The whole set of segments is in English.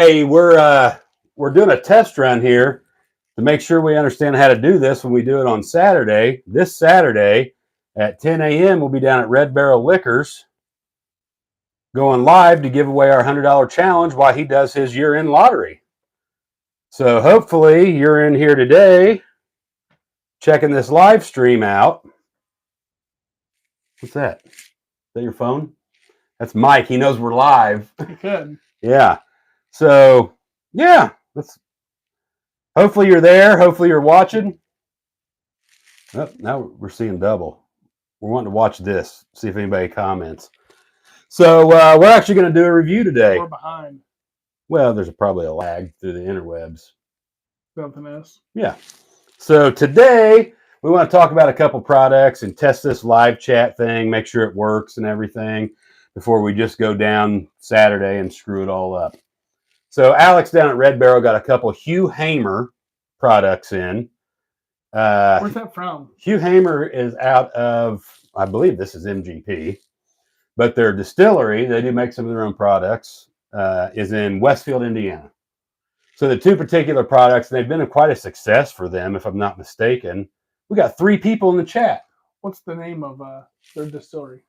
Hey, we're doing a test run here to make sure we understand how to do this when we do it on Saturday. This Saturday at 10 a.m. we'll be down at Red Barrel Liquors going live to give away our $100 challenge while he does his year-end lottery. So hopefully you're in here today checking this live stream out. What's that? Is that your phone? That's Mike. He knows we're live. You could. Yeah. So, yeah. Hopefully you're there. Hopefully you're watching. Oh, now we're seeing double. We're wanting to watch this, see if anybody comments. So we're actually going to do a review today. We're behind. Well, there's probably a lag through the interwebs. Something else. Yeah. So today we want to talk about a couple products and test this live chat thing, make sure it works and everything before we just go down Saturday and screw it all up. So Alex down at Red Barrel got a couple Hugh Hamer products in. Where's that from? Hugh Hamer is out of, I believe this is MGP, but their distillery, they do make some of their own products, is in Westfield, Indiana. So the two particular products, they've been quite a success for them, if I'm not mistaken. We got 3 people in the chat. What's the name of their distillery?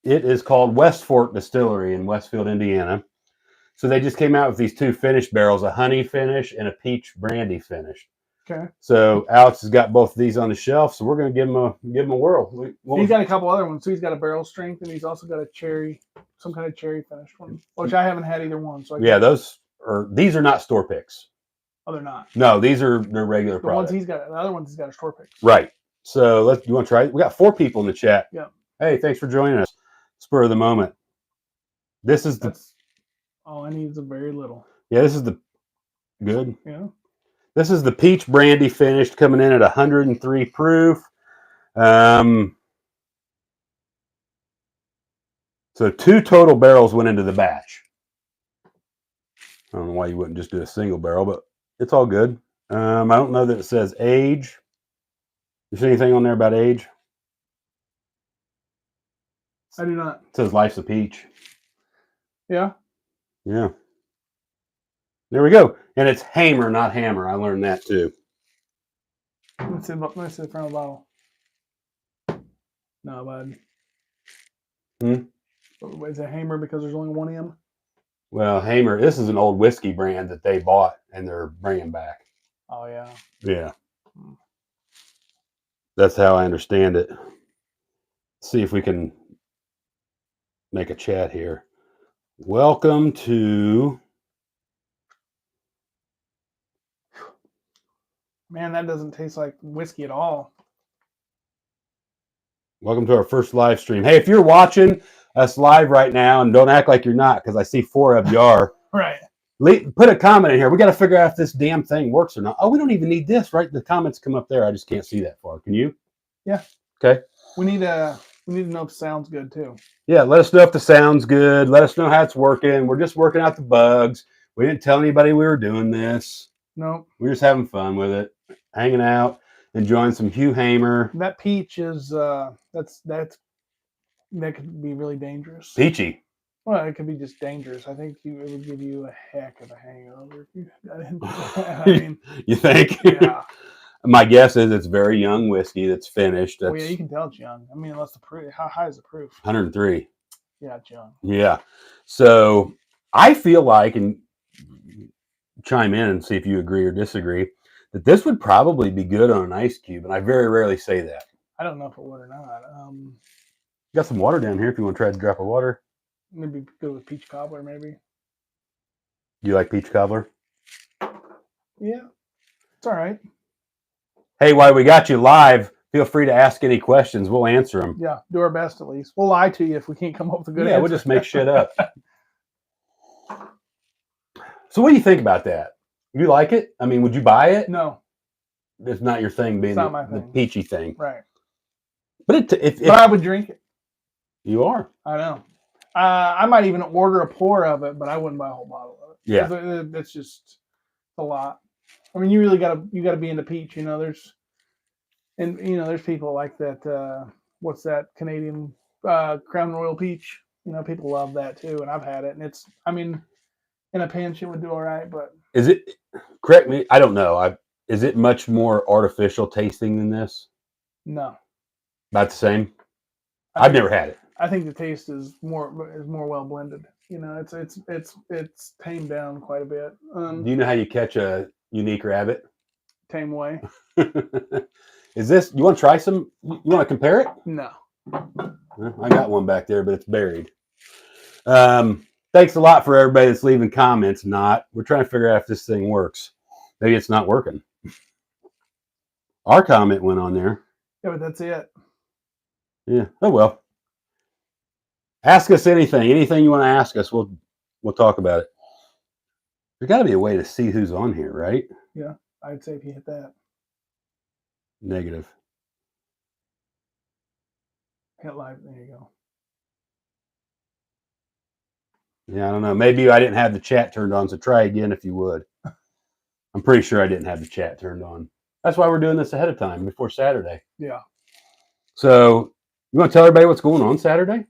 It is called West Fork Distillery in Westfield, Indiana. So they just came out with these 2 finished barrels, a honey finish and a peach brandy finish. Okay. So Alex has got both of these on the shelf, so we're going to give him a whirl. He's got a couple other ones. So he's got a barrel strength, and he's also got a cherry, some kind of cherry finished one, which I haven't had either one. So these are not store picks. Oh, they're not. No, these are their regular products. The other ones he's got a store pick. Right. So you want to try it? We got 4 people in the chat. Yeah. Hey, thanks for joining us. Spur of the moment. All I need is a very little. Yeah, this is the good. Yeah. This is the peach brandy finished, coming in at 103 proof. So 2 total barrels went into the batch. I don't know why you wouldn't just do a single barrel, but it's all good. I don't know that it says age. You see anything on there about age? I do not. It says life's a peach. Yeah. Yeah. There we go. And it's Hamer, not Hammer. I learned that too. Let's see the front of the bottle. No, bud. Is it Hamer because there's only one M? Well, Hamer, this is an old whiskey brand that they bought and they're bringing back. Oh, yeah. Yeah. That's how I understand it. Let's see if we can make a chat here. Welcome to... Man, that doesn't taste like whiskey at all. Welcome to our first live stream. Hey, if you're watching us live right now, and don't act like you're not, because I see 4 of you are. Right. Put a comment in here. We got to figure out if this damn thing works or not. Oh, we don't even need this, right? The comments come up there. I just can't see that far. Can you? Yeah. Okay. We need to know if it sounds good too. Yeah, let us know if the sound's good. Let us know how it's working. We're just working out the bugs. We didn't tell anybody we were doing this. No. We're just having fun with it, hanging out, enjoying some Hugh Hamer. That peach is that could be really dangerous. Peachy. Well, it could be just dangerous. I think it would give you a heck of a hangover if you got into that. I mean, you think? Yeah. My guess is it's very young whiskey that's finished. Well, yeah, you can tell it's young. I mean, unless the proof. How high is the proof? 103. Yeah, it's young. Yeah. So I feel like, and chime in and see if you agree or disagree, that this would probably be good on an ice cube. And I very rarely say that. I don't know if it would or not. Got some water down here if you want to try a drop of water. Maybe go with peach cobbler, maybe. Do you like peach cobbler? Yeah. It's all right. Hey, while we got you live, feel free to ask any questions. We'll answer them. Yeah, do our best at least. We'll lie to you if we can't come up with a good answer. Yeah, we'll just make shit up. So what do you think about that? You like it? I mean, would you buy it? No. It's not your thing being the peachy thing. Right. But if I would drink it. You are. I know. I might even order a pour of it, but I wouldn't buy a whole bottle of it. Yeah. That's just a lot. I mean, you really gotta be into peach, you know. There's people like that. What's that Canadian Crown Royal peach? You know, people love that too, and I've had it, and it's. I mean, In a pinch, it would do all right, but Is it? Correct me. I don't know. Is it much more artificial tasting than this? no. About the same. I I've think, never had it. I think the taste is more well blended. You know, it's tamed down quite a bit. Do you know how you catch a unique rabbit? Tame way. Is this? You want to try some? You want to compare it? No. I got one back there, but it's buried. Thanks a lot for everybody that's leaving comments. Not. We're trying to figure out if this thing works. Maybe it's not working. Our comment went on there. Yeah, but that's it. Yeah. Oh well. Ask us anything. Anything you want to ask us, we'll talk about it. There's got to be a way to see who's on here, right? Yeah, I'd say if you hit that. Negative. Hit live. There you go. Yeah, I don't know. Maybe I didn't have the chat turned on, so try again if you would. I'm pretty sure I didn't have the chat turned on. That's why we're doing this ahead of time, before Saturday. Yeah. So, you want to tell everybody what's going on Saturday?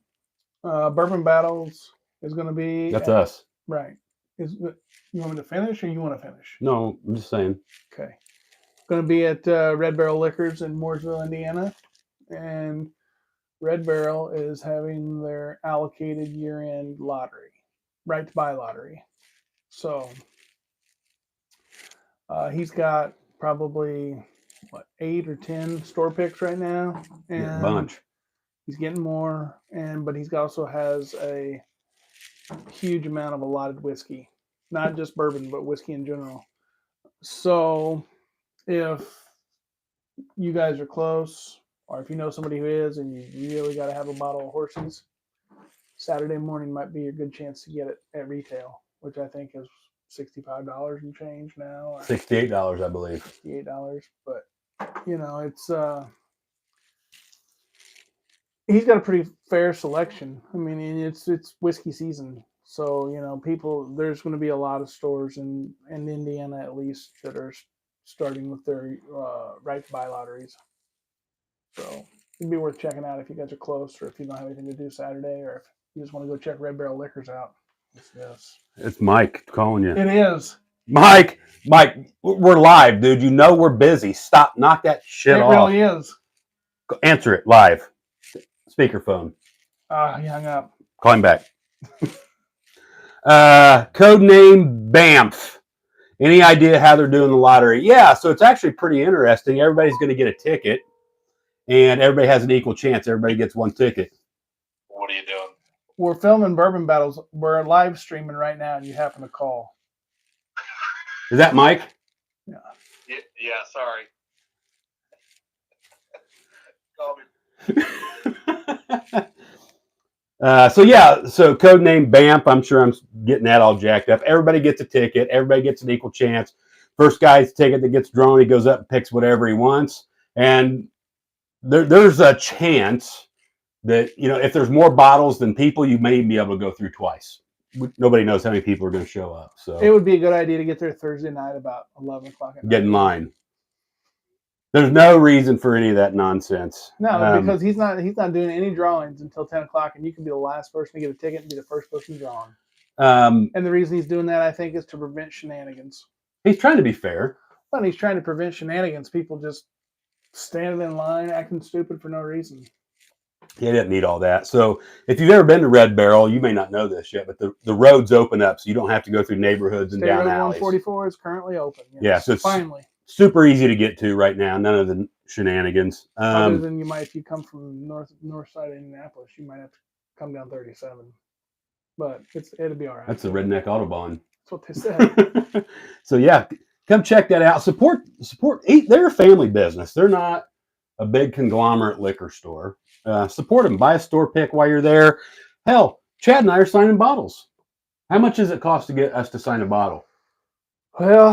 Bourbon Battles is going to be. That's us. Right. You want me to finish, or you want to finish? No, I'm just saying. Okay. Going to be at Red Barrel Liquors in Mooresville, Indiana, and Red Barrel is having their allocated year-end lottery, right to buy lottery. So he's got probably 8 or 10 store picks right now, and Yeah, bunch. he's getting more, but he's also has a huge amount of allotted whiskey, not just bourbon, but whiskey in general. So if you guys are close, or if you know somebody who is, and you really got to have a bottle of Horses, Saturday morning might be a good chance to get it at retail, which I think is $65 and change now. Or $68, I believe. $68, but you know, it's he's got a pretty fair selection. I mean, it's whiskey season, so you know, there's going to be a lot of stores in Indiana at least that are starting with their right to buy lotteries. So it'd be worth checking out if you guys are close, or if you don't have anything to do Saturday, or if you just want to go check Red Barrel Liquors out. Yes. It's Mike calling you. It is. Mike, we're live, dude. You know we're busy. Stop. Knock that shit off. It really is. Answer it live. Speakerphone. He hung up. Call him back. Code name BAMF. Any idea how they're doing the lottery? Yeah, so it's actually pretty interesting. Everybody's going to get a ticket, and everybody has an equal chance. Everybody gets one ticket. What are you doing? We're filming Bourbon Battles. We're live streaming right now, and you happen to call. Is that Mike? Yeah. Yeah, sorry. Call me. So code name BAMP. I'm sure I'm getting that all jacked up. Everybody gets a ticket. Everybody gets an equal chance. First guy's ticket that gets drawn, he goes up and picks whatever he wants. And there's a chance that, you know, if there's more bottles than people, you may be able to go through twice. Nobody knows how many people are going to show up. So it would be a good idea to get there Thursday night about 11 o'clock at night. Get in line. There's no reason for any of that nonsense. No, because he's not doing any drawings until 10 o'clock, and you can be the last person to get a ticket and be the first person drawn. And the reason he's doing that, I think, is to prevent shenanigans. He's trying to be fair. Well, he's trying to prevent shenanigans. People just standing in line, acting stupid for no reason. He didn't need all that. So if you've ever been to Red Barrel, you may not know this yet, but the roads open up, so you don't have to go through neighborhoods and State Road Road alleys. 144 is currently open. Yes. Yeah, so it's finally super easy to get to right now. None of the shenanigans. Other than you might, if you come from north side of Indianapolis, you might have to come down 37. But it'll be all right. That's the Redneck Autobahn. That's what they said. So yeah, come check that out. Support. They're a family business. They're not a big conglomerate liquor store. Support them. Buy a store pick while you're there. Hell, Chad and I are signing bottles. How much does it cost to get us to sign a bottle? Well,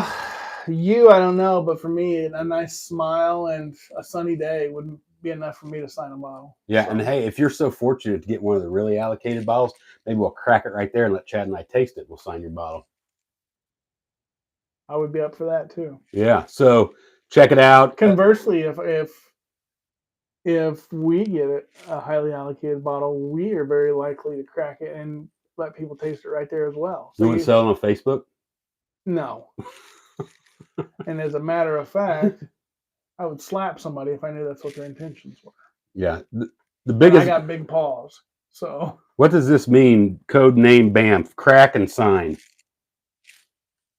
I don't know, but for me, a nice smile and a sunny day would be enough for me to sign a bottle. Yeah, so. And hey, if you're so fortunate to get one of the really allocated bottles, maybe we'll crack it right there and let Chad and I taste it. We'll sign your bottle. I would be up for that too. Yeah, so check it out. Conversely, if we get a highly allocated bottle, we are very likely to crack it and let people taste it right there as well. You wouldn't sell it on Facebook? No. And as a matter of fact, I would slap somebody if I knew that's what their intentions were. Yeah. The And biggest. I got big paws, so What does this mean? Code name Banff. Crack and sign.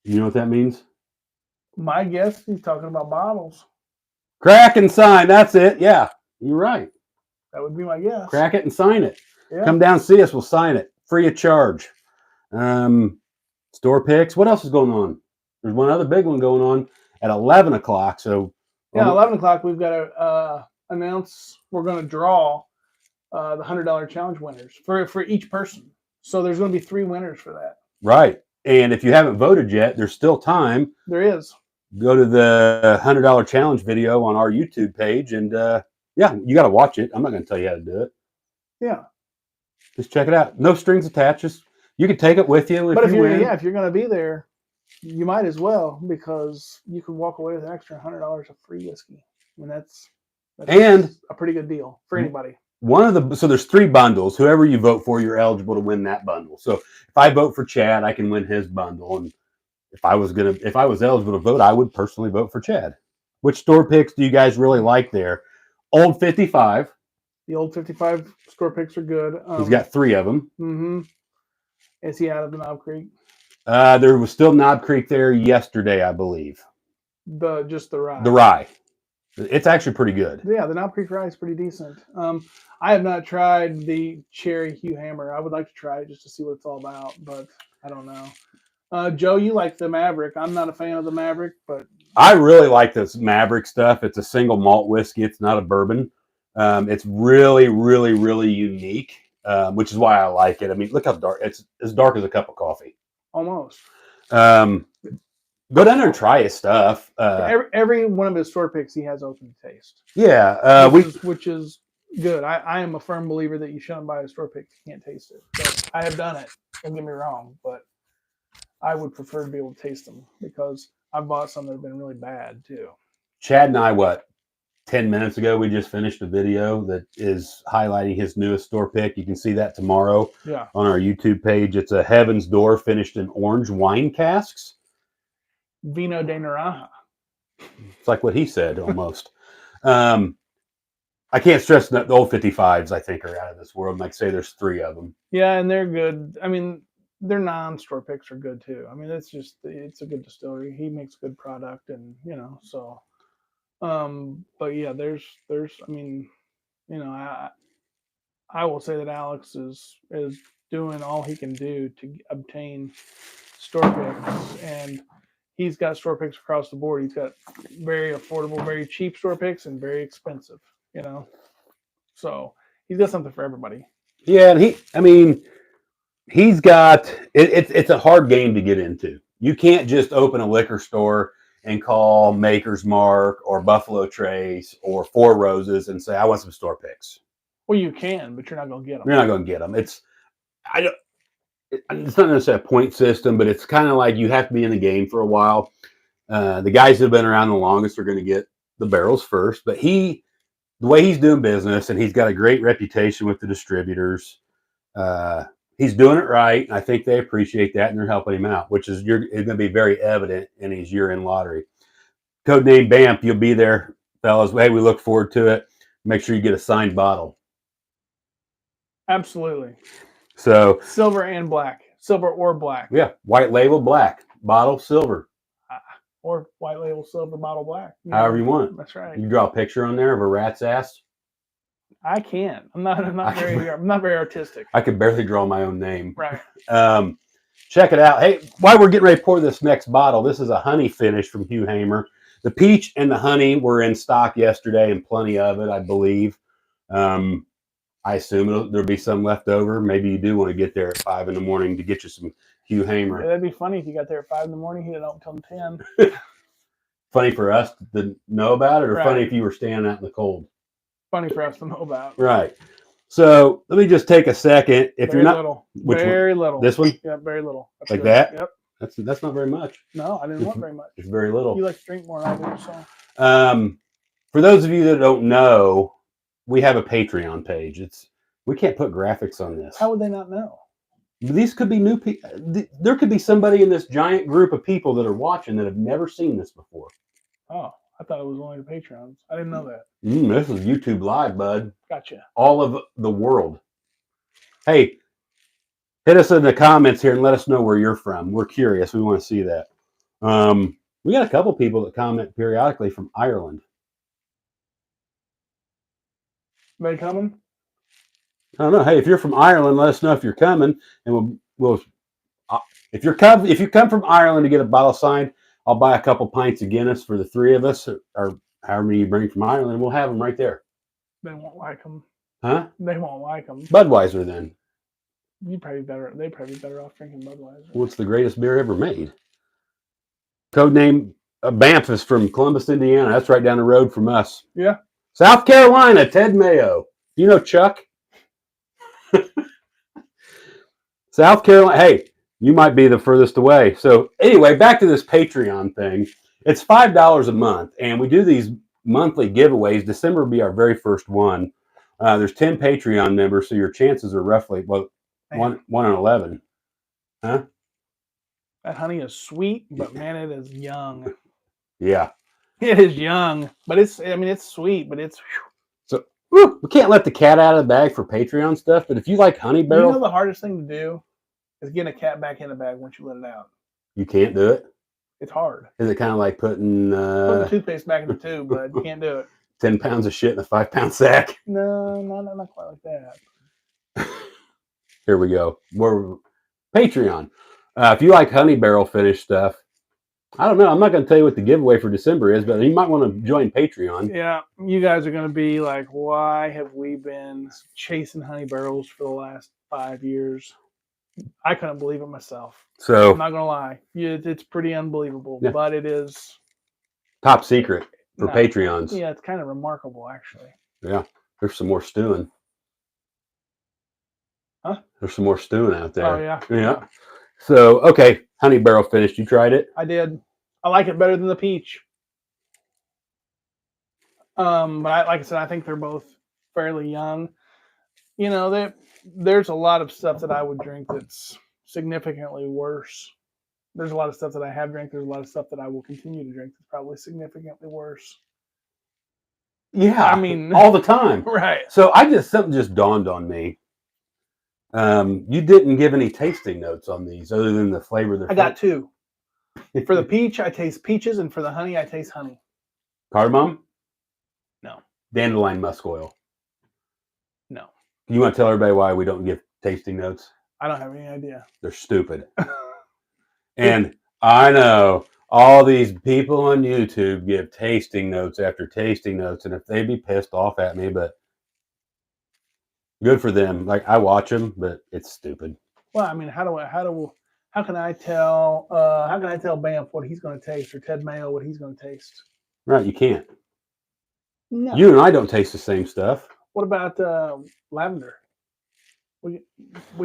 You know what that means? my guess he's talking about bottles. Crack and sign. That's it. Yeah, you're right. That would be my guess. Crack it and sign it. Yeah. Come down, see us. We'll sign it free of charge. Store picks. What else is going on? There's one other big one going on at 11 o'clock. So Yeah, 11 o'clock, we've got to announce we're going to draw the $100 challenge winners for each person. So there's going to be 3 winners for that. right. And if you haven't voted yet, there's still time. There is. Go to the $100 challenge video on our YouTube page. And yeah, you got to watch it. I'm not going to tell you how to do it. Yeah. Just check it out. No strings attached. Just, you can take it with you. But if you're win. if you're going to be there, you might as well, because you can walk away with an extra $100 of free whiskey. I mean, that's And a pretty good deal for anybody. so there's 3 bundles. Whoever you vote for, you're eligible to win that bundle. So if I vote for Chad, I can win his bundle. And if I was eligible to vote, I would personally vote for Chad. Which store picks do you guys really like there? Old 55. The old 55 store picks are good. He's got 3 of them. Mm-hmm. Is he out of the Knob Creek? There was still Knob Creek there yesterday, I believe. Just the rye. The rye. It's actually pretty good. Yeah, the Knob Creek rye is pretty decent. I have not tried the cherry Hugh Hammer. I would like to try it just to see what it's all about, but I don't know. Joe, you like the Maverick. I'm not a fan of the Maverick, but I really like this Maverick stuff. It's a single malt whiskey. It's not a bourbon. It's really, really, really unique, which is why I like it. I mean, look how dark. It's as dark as a cup of coffee. almost. Go down there and try his stuff. Every one of his store picks he has open to taste. Yeah, which is good. I am a firm believer that you shouldn't buy a store pick if you can't taste it. But I have done it. Don't get me wrong, but I would prefer to be able to taste them, because I've bought some that have been really bad too. Chad and I, 10 minutes ago, we just finished a video that is highlighting his newest store pick. You can see that tomorrow on our YouTube page. It's a Heaven's Door finished in orange wine casks. Vino de Naranja. It's like what he said almost. I can't stress that the old 55s, I think, are out of this world. Like I say, there's 3 of them. Yeah, and they're good. I mean, their non-store picks are good too. I mean, it's a good distillery. He makes good product, and so. But yeah, there's. I mean, I will say that Alex is doing all he can do to obtain store picks, and he's got store picks across the board. He's got very affordable, very cheap store picks, and very expensive. So he's got something for everybody. Yeah, and he's got it's a hard game to get into. You can't just open a liquor store and call Maker's Mark or Buffalo Trace or Four Roses and say, I want some store picks. Well, you can, but you're not going to get them. You're not going to get them. It's not necessarily a point system, but it's kind of like you have to be in the game for a while. The guys that have been around the longest are going to get the barrels first, but the way he's doing business, and he's got a great reputation with the distributors. He's doing it right, and I think they appreciate that, and they're helping him out, which is going to be very evident in his year-end lottery. Codename Banff, you'll be there, fellas. Hey, we look forward to it. Make sure you get a signed bottle. Absolutely. So silver and black, silver or black. Yeah, white label black, bottle silver, or white label silver, bottle black. However you want. That's right. You draw a picture on there of a rat's ass. I can't. I'm not very artistic. I could barely draw my own name. Right. Check it out. Hey, while we're getting ready to pour this next bottle, this is a honey finish from Hugh Hammer. The peach and the honey were in stock yesterday, and plenty of it, I believe. I assume there'll be some left over. Maybe you do want to get there at 5 a.m. to get you some Hugh Hammer. Yeah, that'd be funny if you got there at 5 a.m. He didn't open until 10. Funny for us to know about it, or right. Funny if you were standing out in the cold? Funny for us to know about. Right. So let me just take a second. If very you're not little. Which very one? little. This one? Yeah, very little. That's like good. that? Yep. That's not very much. No, I didn't want very much. It's very little. You like to drink more than I do, so. For those of you that don't know, we have a Patreon page. We can't put graphics on this. How would they not know? These could be new people. There could be somebody in this giant group of people that are watching that have never seen this before. Oh, I thought it was only the Patreons. I didn't know that. This is YouTube Live, bud. Gotcha. All of the world. Hey, hit us in the comments here and let us know where you're from. We're curious. We want to see that. We got a couple people that comment periodically from Ireland. They coming? I don't know. Hey, if you're from Ireland, let us know if you're coming, and we'll if you come from Ireland to get a bottle signed, I'll buy a couple pints of Guinness for the three of us, or however many you bring from Ireland, and we'll have them right there. They won't like them. Huh? They won't like them. Budweiser, then. They'd probably be better off drinking Budweiser. What's the greatest beer ever made? Codename Banff is from Columbus, Indiana. That's right down the road from us. Yeah. South Carolina, Ted Mayo. You know Chuck? South Carolina. Hey, you might be the furthest away. So anyway, back to this Patreon thing. It's $5 a month, and we do these monthly giveaways. December will be our very first one. There's 10 Patreon members, so your chances are roughly, well, 1 in 11. Huh? That honey is sweet, but man, it is young. Yeah. It is young, but it's sweet, but it's. So we can't let the cat out of the bag for Patreon stuff, but if you like Honey Barrel, You know the hardest thing to do is getting a cat back in the bag once you let it out. you can't do it. It's hard. Is it kind of like putting Put the toothpaste back in the tube, but you can't do it. 10 pounds of shit in a 5-pound sack? No, not quite like that. Here we go. We're Patreon. If you like Honey Barrel finished stuff, I don't know. I'm not going to tell you what the giveaway for December is, but you might want to join Patreon. Yeah, you guys are going to be like, why have we been chasing honey barrels for the last 5 years? I couldn't believe it myself. So, I'm not going to lie. It's pretty unbelievable, Yeah. but it is top secret for Patreons. Yeah, it's kind of remarkable, actually. Yeah, there's some more stewing. Huh? There's some more stewing out there. Oh, yeah. Yeah. So, okay, Honey Barrel finished. You tried it? I did. I like it better than the peach. But like I said, I think they're both fairly young. You know, there's a lot of stuff that I would drink that's significantly worse. There's a lot of stuff that I have drank. There's a lot of stuff that I will continue to drink that's probably significantly worse. Yeah, I mean, all the time. Right. So something just dawned on me. You didn't give any tasting notes on these other than the flavor. I got two. For the peach, I taste peaches, and for the honey, I taste honey. Cardamom? No. Dandelion musk oil? No. You want to tell everybody why we don't give tasting notes? I don't have any idea. They're stupid. And I know all these people on YouTube give tasting notes after tasting notes, and if they'd be pissed off at me, but good for them. Like, I watch them, but it's stupid. Well, I mean, how can I tell Banff what he's going to taste, or Ted Mayo what he's going to taste? Right, you can't. No. You and I don't taste the same stuff. What about lavender? We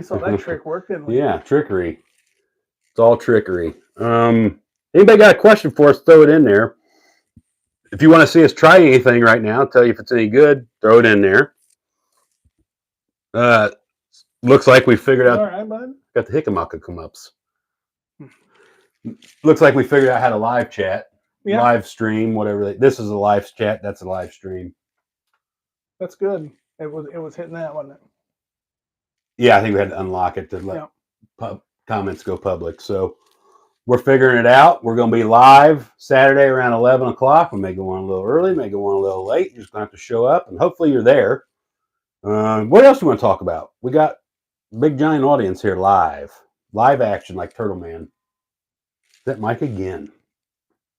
saw that trick work, didn't we? Yeah, trickery. It's all trickery. Anybody got a question for us, throw it in there. If you want to see us try anything right now, tell you if it's any good, throw it in there. Looks like we figured out. All right, bud. Got the Hickamaca come ups. Looks like we figured out how to live chat, live stream, whatever. This is a live chat. That's a live stream. That's good. It was hitting that, wasn't it? Yeah, I think we had to unlock it to let comments go public. So we're figuring it out. We're going to be live Saturday around 11 o'clock. We may go on a little early, may go on a little late. You're just going to have to show up, and hopefully you're there. What else do you want to talk about? We got a big, giant audience here live. Live action like Turtle Man. Is that Mike again?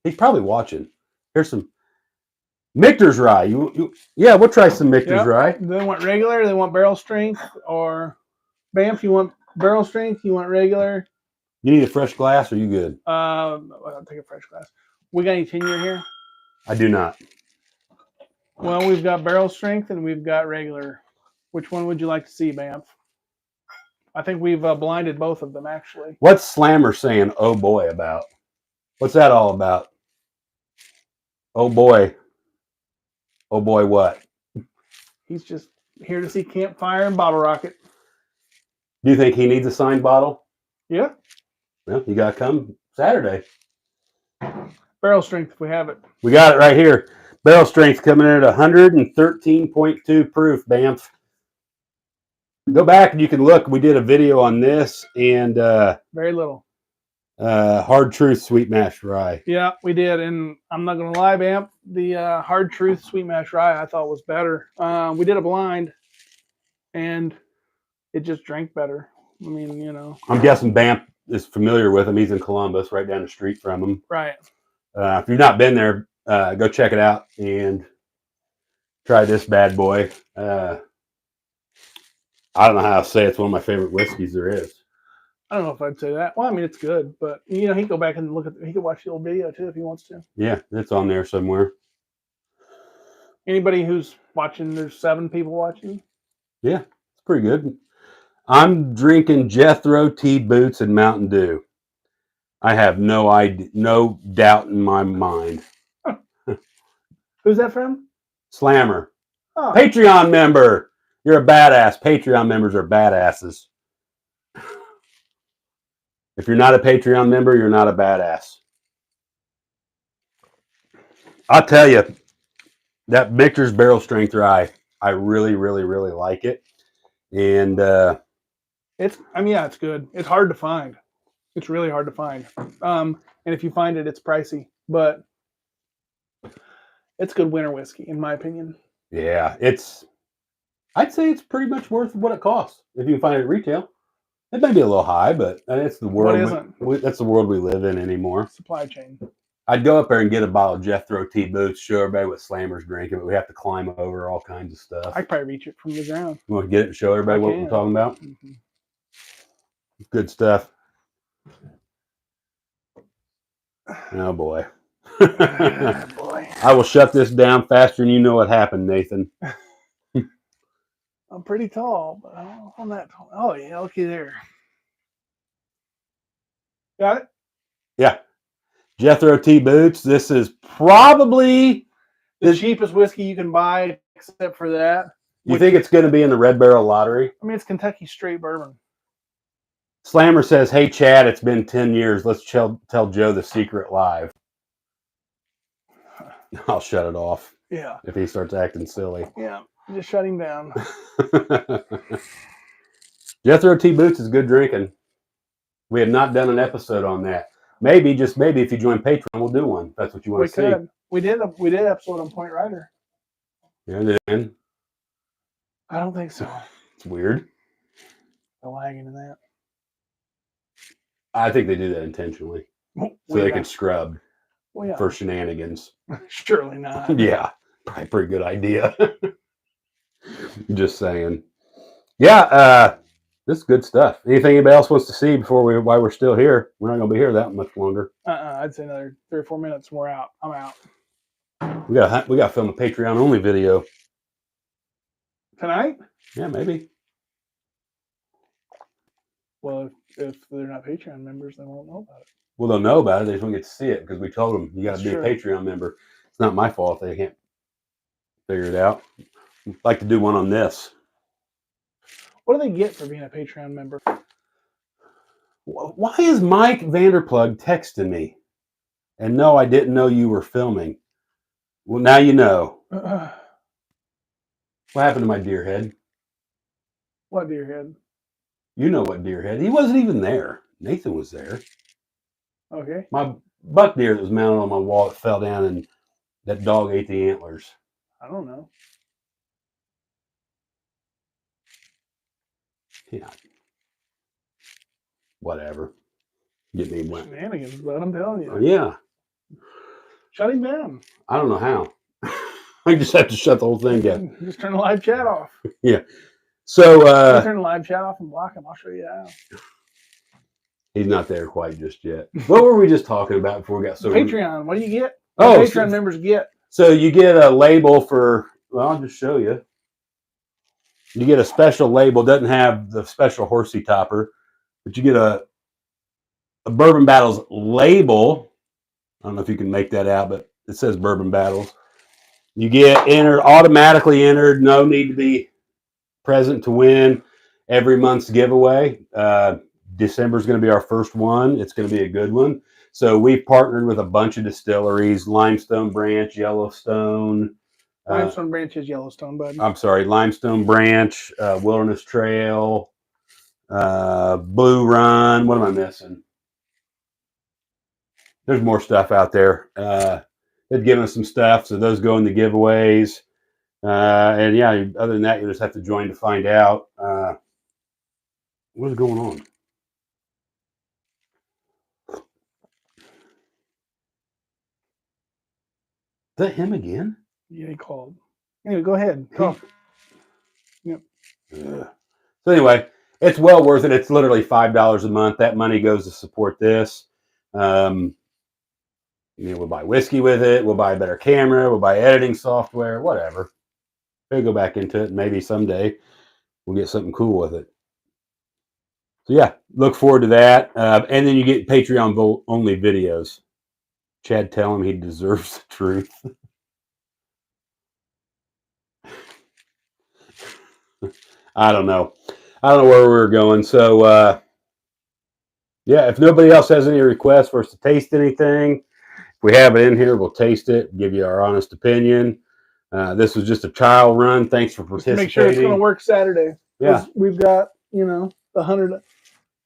He's probably watching. Here's some Michter's Rye. Yeah, we'll try some Michter's Rye. They want regular, they want barrel strength, or Banff, you want barrel strength, you want regular. You need a fresh glass, or you good? I'll take a fresh glass. We got any tenure here? I do not. Well, we've got barrel strength and we've got regular. Which one would you like to see, Banff? I think we've blinded both of them, actually. What's Slammer saying, oh boy, about? What's that all about? Oh boy. Oh boy, what? He's just here to see Campfire and Bottle Rocket. Do you think he needs a signed bottle? Yeah. Well, you got to come Saturday. Barrel strength if we have it. We got it right here. Barrel strength coming in at 113.2 proof, Banff. Go back and you can look. We did a video on this and Very little. Hard Truth Sweet Mash Rye. Yeah, we did. And I'm not going to lie, Bamp, the Hard Truth Sweet Mash Rye I thought was better. We did a blind and it just drank better. I mean, you know. I'm guessing Banff is familiar with him. He's in Columbus, right down the street from him. Right. If you've not been there, go check it out and try this bad boy. I don't know how to say it. It's one of my favorite whiskeys there is. I don't know if I'd say that. Well, I mean, it's good, but you know, he can go back and look at. He can watch the old video too if he wants to. Yeah, it's on there somewhere. Anybody who's watching, there's 7 people watching. Yeah, it's pretty good. I'm drinking Jethro Tea Boots and Mountain Dew. I have no idea, no doubt in my mind. Who's that from? Slammer, Oh, Patreon member. You're a badass. Patreon members are badasses. If you're not a Patreon member, you're not a badass. I'll tell you, that Michter's Barrel Strength Rye, I really, really, really like it. And it's. I mean, yeah, it's good. It's hard to find. It's really hard to find. And if you find it, it's pricey, but it's good winter whiskey, in my opinion. yeah, I'd say it's pretty much worth what it costs if you can find it at retail. It may be a little high, but it's the world. That's the world we live in anymore. Supply chain. I'd go up there and get a bottle of Jethro Tea Boots, show everybody what Slammer's drinking, but we have to climb over all kinds of stuff. I could probably reach it from the ground. You want to get it and show everybody what we're talking about? Mm-hmm. Good stuff. Oh, boy. Boy. I will shut this down faster than you know what happened, Nathan. I'm pretty tall, but I'm not tall. Oh, yeah, okay, there. Got it? Yeah. Jethro Tea Boots. This is probably the cheapest whiskey you can buy, except for that. You think it's going to be in the Red Barrel Lottery? I mean, it's Kentucky straight bourbon. Slammer says, "Hey, Chad, it's been 10 years. Let's tell Joe the secret live." I'll shut it off. Yeah. If he starts acting silly. Yeah. Just shut him down. Jethro Tea Boots is good drinking. We have not done an episode on that. Maybe, just maybe, if you join Patreon, we'll do one. If that's what you want to see. Could. We did an episode on Point Rider. Yeah, then. I don't think so. It's weird. The lagging in that. I think they do that intentionally. So they can scrub for shenanigans. Surely not. Yeah. Probably a pretty good idea. Just saying. Yeah, this is good stuff. Anything anybody else wants to see while we're still here? We're not going to be here that much longer. I'd say another 3 or 4 minutes and we're out. I'm out. We got to film a Patreon only video tonight. Yeah, maybe. Well, if they're not Patreon members, they won't know about it. Well, they'll know about it. They just won't get to see it because we told them you got to be true. a Patreon member. It's not my fault they can't figure it out. I'd like to do one on this. What do they get for being a Patreon member? Why is Mike Vanderplug texting me? And no, I didn't know you were filming. Well, now you know. What happened to my deer head? What deer head? You know what deer head. He wasn't even there. Nathan was there. Okay. My buck deer that was mounted on my wall, it fell down and that dog ate the antlers. I don't know. Yeah. Whatever. Get me wet. Shenanigans, but I'm telling you. Yeah. Shut him down. I don't know how. I just have to shut the whole thing down. Just turn the live chat off. Yeah. So turn the live chat off and block him. I'll show you how. He's not there quite just yet. What were we just talking about before we got so Patreon? What do you get? Oh, Patreon members get. So you get a label for, well, I'll just show you. You get a special label. Doesn't have the special horsey topper, but you get a Bourbon Battles label. I don't know if you can make that out, but it says Bourbon Battles. You get entered, automatically entered. No need to be present to win. every month's giveaway. December is going to be our first one. It's going to be a good one. So we've partnered with a bunch of distilleries: Limestone Branch, Yellowstone. Limestone Branch is Yellowstone, bud. I'm sorry, Limestone Branch, Wilderness Trail, Blue Run. What am I missing? There's more stuff out there. They've given us some stuff, so those go in the giveaways. And yeah, other than that, you just have to join to find out what's going on. Is that him again? Yeah, he called. Anyway, go ahead. Talk. Yep. So anyway, it's well worth it. It's literally $5 a month. That money goes to support this. We'll buy whiskey with it. We'll buy a better camera. We'll buy editing software, whatever. We'll go back into it. Maybe someday we'll get something cool with it. So yeah, look forward to that. And then you get Patreon only videos. Chad, tell him he deserves the truth. I don't know. I don't know where we're going. So yeah, if nobody else has any requests for us to taste anything, if we have it in here, we'll taste it, give you our honest opinion. This was just a trial run. Thanks for participating. Just to make sure it's going to work Saturday. Yeah, we've got the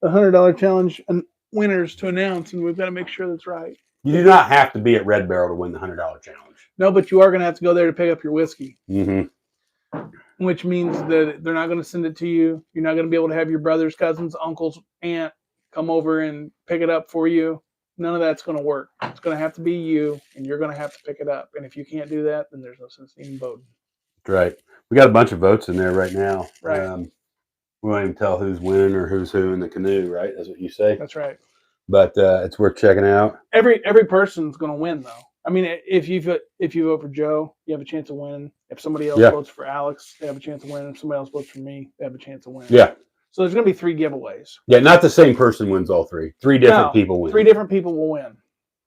$100 challenge and winners to announce, and we've got to make sure that's right. you do not have to be at Red Barrel to win the $100 challenge. No, but you are going to have to go there to pick up your whiskey. Mm-hmm. Which means that they're not going to send it to you. You're not going to be able to have your brothers, cousins, uncles, aunt come over and pick it up for you. None of that's going to work. It's going to have to be you, and you're going to have to pick it up. And if you can't do that, then there's no sense in even voting. Right. We got a bunch of votes in there right now. Right. We won't even tell who's winning or who's who in the canoe, right? That's what you say. That's right. But it's worth checking out. Every person's going to win, though. I mean, if you vote for Joe, you have a chance of winning. If somebody else votes for Alex, they have a chance of winning. If somebody else votes for me, they have a chance of winning. Yeah. So there's going to be 3 giveaways. Yeah, not the same person wins all 3. 3 different people win. 3 different people will win.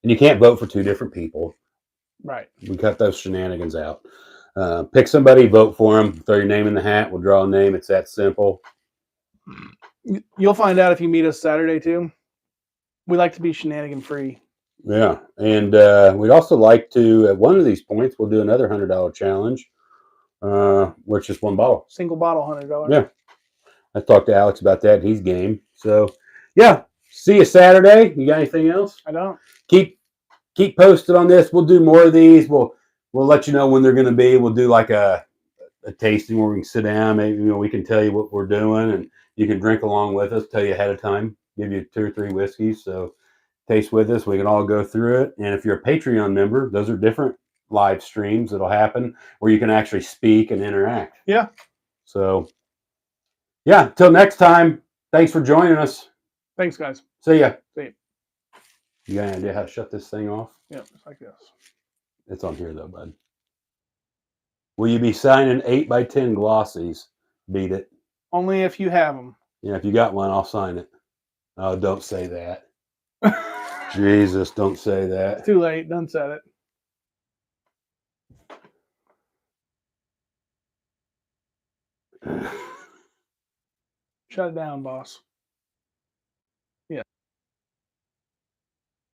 And you can't vote for 2 different people. Right. We cut those shenanigans out. Pick somebody, vote for them, throw your name in the hat. We'll draw a name. It's that simple. You'll find out if you meet us Saturday, too. We like to be shenanigan free. Yeah. And we'd also like to, at one of these points, we'll do another $100 challenge, which is 1 bottle. Single bottle, $100. Yeah. I talked to Alex about that. He's game. So, yeah. See you Saturday. You got anything else? I don't. Keep posted on this. We'll do more of these. We'll let you know when they're going to be. We'll do like a tasting where we can sit down. Maybe we can tell you what we're doing, and you can drink along with us. Tell you ahead of time. Give you 2 or 3 whiskeys. So taste with us. We can all go through it. And if you're a Patreon member, those are different live streams that'll happen where you can actually speak and interact. Yeah. So yeah. Till next time. Thanks for joining us. Thanks, guys. See ya. See ya. You got any idea how to shut this thing off? Yeah, just like this. It's on here though, bud. Will you be signing 8x10 glossies? Beat it. Only if you have them. Yeah, if you got one, I'll sign it. Oh, don't say that. Jesus, don't say that. It's too late. Done said it. Shut it down, boss.